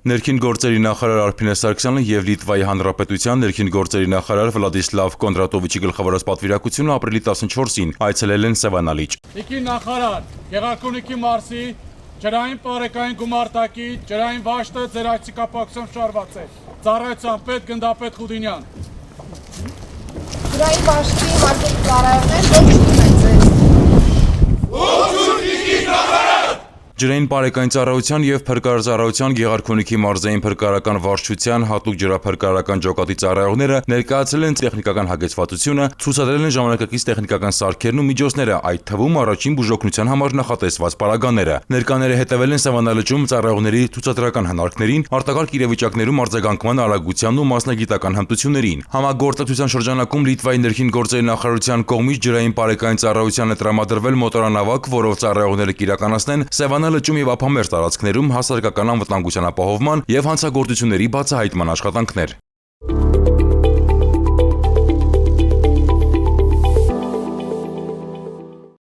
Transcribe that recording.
Ներքին գործերի նախարար Արփինե Սարգսյանը եւ Լիտվայի Հանրապետության ներքին գործերի նախարար Վլադիսլավ Կոնդրատովիչի գլխավորած պատվիրակությունը ապրիլի 14-ին այցելել են Սևանալիճ։ Ներքին նախարար Գեղարքունիքի մարզի ջրային պարեկային գումարտակի ջրային վաշտը ձեր այցիկապակցությամբ շարված է։ Ծառայության պետ Գնդապետ Խուդինյան։ Ջրային վաշտի հաջորդ ծառայողներ ողջունում են ձեզ։ Ջրային պարեկային ծառայության եւ փրկարարծառայության Գեղարքունիքի մարզային փրկարարական վարչության հատուկ ջրափրկարարական ջոկատի ծառայողները ներկայացրել են տեխնիկական հագեցվածությունը, ցուցադրել են ժամանակակից տեխնիկական սարքերն ու միջոցները, այդ թվում առաջին բուժօգնության համար նախատեսված պարագաները։ Ներկաները հետևել են Սևանալճում ծառայողների ցուցադրական հնարքներին, արտակարգ իրավիճակներում արձագանքման արագությանն ու մասնագիտական հմտություններին։ Համագործակցության շրջանակում Լիտվայի ներքին գործերի նախարարության կողմից ջրային պարեկային ծառայությանը տրամադրվել մոտորանավակ, որով ծառայողները կիրականացնեն Սևանալճում եւ ափամերձ տարածքներում հասարակական անվտանգության ապահովման եւ հանցագործությունների բացահայտման աշխատանքներ։